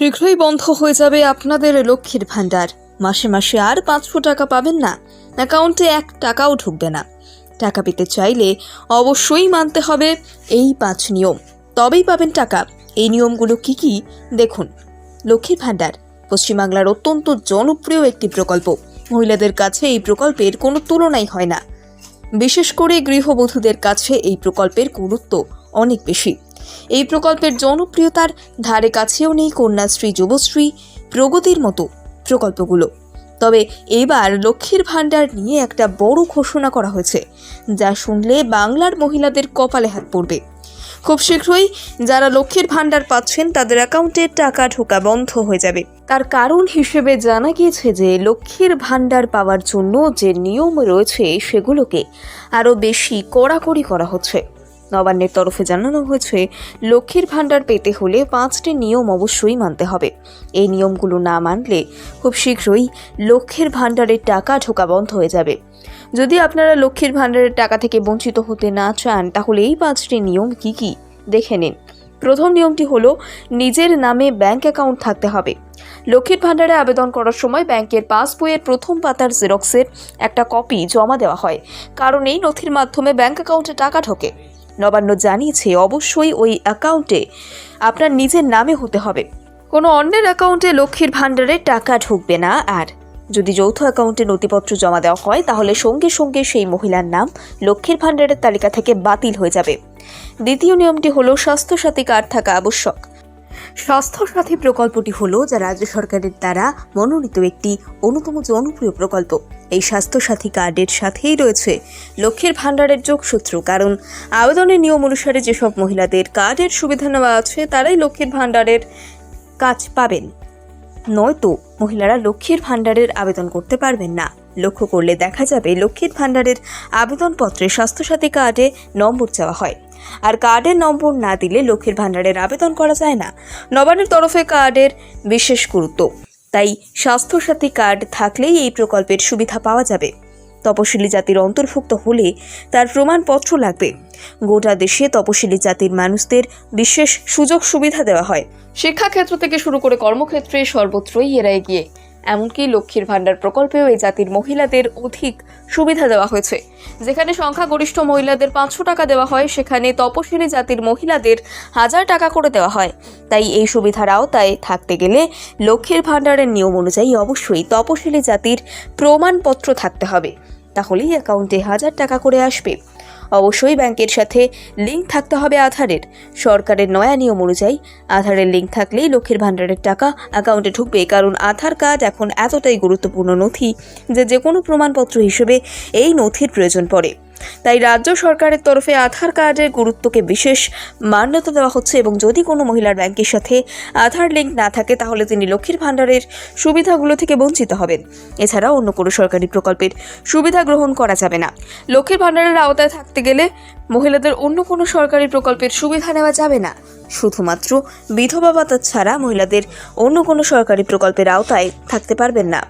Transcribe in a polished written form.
শীঘ্রই বন্ধ হয়ে যাবে আপনাদের লক্ষ্মীর ভান্ডার। মাসে মাসে আর 500 টাকা পাবেন না, অ্যাকাউন্টে 1 টাকাও ঢুকবে না। টাকা পেতে চাইলে অবশ্যই মানতে হবে এই 5 নিয়ম, তবেই পাবেন টাকা। এই নিয়মগুলো কি কি দেখুন। লক্ষ্মীর ভান্ডার পশ্চিমবাংলার অত্যন্ত জনপ্রিয় একটি প্রকল্প। মহিলাদের কাছে এই প্রকল্পের কোনো তুলনাই হয় না। বিশেষ করে গৃহবধূদের কাছে এই প্রকল্পের গুরুত্ব অনেক বেশি। এই প্রকল্পের জনপ্রিয়তার ধারে কাছেও নেই কন্যাশ্রী, যুবশ্রী, প্রগতির মতো প্রকল্পগুলো। তবে এবার লক্ষ্মীর ভান্ডার নিয়ে একটা বড় ঘোষণা করা হয়েছে, যা শুনলে বাংলার মহিলাদের কপালে হাত পড়বে। খুব শীঘ্রই যারা লক্ষ্মীর ভান্ডার পাচ্ছেন তাদের অ্যাকাউন্টে টাকা ঢোকা বন্ধ হয়ে যাবে। তার কারণ হিসেবে জানা গিয়েছে যে লক্ষ্মীর ভান্ডার পাওয়ার জন্য যে নিয়ম রয়েছে সেগুলোকে আরও বেশি কড়াকড়ি করা হচ্ছে। নবান্নের তরফে জানানো হয়েছে, লক্ষ্মীর ভান্ডার পেতে হলে 5টি নিয়ম অবশ্যই মানতে হবে। এই নিয়মগুলো না মানলে খুব শীঘ্রই লক্ষ্মীর ভান্ডারের টাকা ঢোকা বন্ধ হয়ে যাবে। যদি আপনারা লক্ষ্মীর ভান্ডারের টাকা থেকে বঞ্চিত হতে না চান, তাহলে এই 5টি নিয়ম কি কি দেখে নিন। প্রথম নিয়মটি হলো, নিজের নামে ব্যাংক অ্যাকাউন্ট থাকতে হবে। লক্ষ্মীর ভান্ডারে আবেদন করার সময় ব্যাংকের পাসবইয়ের প্রথম পাতার জেরক্সের একটা কপি জমা দেওয়া হয়, কারণ এই নথির মাধ্যমে ব্যাংক অ্যাকাউন্টে টাকা ঢোকে। নবান্ন জানিয়েছে, অবশ্যই ওই অ্যাকাউন্টে আপনার নিজের নামে হতে হবে। কোনো অন্যের অ্যাকাউন্টে লক্ষ্মীর ভান্ডারে টাকা ঢুকবে না। আর যদি যৌথ অ্যাকাউন্টে নথিপত্র জমা দেওয়া হয়, তাহলে সঙ্গে সঙ্গে সেই মহিলার নাম লক্ষ্মীর ভান্ডারের তালিকা থেকে বাতিল হয়ে যাবে। দ্বিতীয় নিয়মটি হলো, স্বাস্থ্যসাথী কার্ড থাকা আবশ্যক। স্বাস্থ্যসাথী প্রকল্পটি হলো যা রাজ্য সরকারের দ্বারা মনোনীত একটি অন্যতম জনপ্রিয় প্রকল্প। এই স্বাস্থ্যসাথী কার্ডের সাথেই রয়েছে লক্ষ্মীর ভান্ডারের যোগসূত্র, কারণ আবেদনের নিয়ম অনুসারে যেসব মহিলাদের কার্ডের সুবিধা নেওয়া আছে তারাই লক্ষ্মীর ভান্ডারের কাজ পাবেন, নয়তো মহিলারা লক্ষ্মীর ভান্ডারের আবেদন করতে পারবেন না। লক্ষ্য করলে দেখা যাবে, লক্ষ্মীর ভান্ডারের আবেদনপত্রে স্বাস্থ্যসাথী কার্ডে নম্বর চাওয়া হয়, আর কার্ডের নম্বর না দিলে লক্ষ্মীর ভান্ডারের আবেদন করা যায় না। নবান্নের তরফে কার্ডের বিশেষ গুরুত্ব, তাই স্বাস্থ্যসাথী কার্ড থাকলেই এই প্রকল্পের সুবিধা পাওয়া যাবে। তপশিলি জাতির অন্তর্ভুক্ত হলে তার প্রমাণপত্র লাগবে। গোটা দেশে তপশিলি জাতির মানুষদের বিশেষ সুযোগ সুবিধা দেওয়া হয়। শিক্ষাক্ষেত্র থেকে শুরু করে কর্মক্ষেত্রে সর্বত্রই এরা এগিয়ে। এমনকি লক্ষ্মীর ভান্ডার প্রকল্পেও এই জাতির মহিলাদের অধিক সুবিধা দেওয়া হয়েছে। যেখানে সংখ্যাগরিষ্ঠ মহিলাদের 500 টাকা দেওয়া হয়, সেখানে তপশিলি জাতির মহিলাদের 1000 টাকা করে দেওয়া হয়। তাই এই সুবিধার আওতায় থাকতে গেলে লক্ষ্মীর ভান্ডারের নিয়ম অনুযায়ী অবশ্যই তপশিলি জাতির প্রমাণপত্র থাকতে হবে, তাহলেই অ্যাকাউন্টে 1000 টাকা করে আসবে। অবশ্যই ব্যাংকের সাথে লিঙ্ক থাকতে হবে আধারের। সরকারের নয়া নিয়ম অনুযায়ী আধারের লিঙ্ক থাকলেই লক্ষ্মীর ভান্ডারের টাকা অ্যাকাউন্টে ঢুকবে, কারণ আধার কার্ড এখন এতটাই গুরুত্বপূর্ণ নথি যে কোনো প্রমাণপত্র হিসেবে এই নথির প্রয়োজন পড়ে। তাই রাজ্য সরকারের তরফে আধার কার্ডের গুরুত্বকে বিশেষ মান্যতা দেওয়া হচ্ছে, এবং যদি কোনো মহিলার ব্যাংকের সাথে আধার লিঙ্ক না থাকে, তাহলে তিনি লক্ষ্মীর ভান্ডারের সুবিধাগুলো থেকে বঞ্চিত হবেন। এছাড়াও অন্য কোনো সরকারি প্রকল্পের সুবিধা গ্রহণ করা যাবে না। লক্ষ্মীর ভান্ডারের আওতায় থাকতে গেলে মহিলাদের অন্য কোনো সরকারি প্রকল্পের সুবিধা নেওয়া যাবে না। শুধুমাত্র বিধবা ভাতা ছাড়া মহিলাদের অন্য কোনো সরকারি প্রকল্পের আওতায় থাকতে পারবেন না।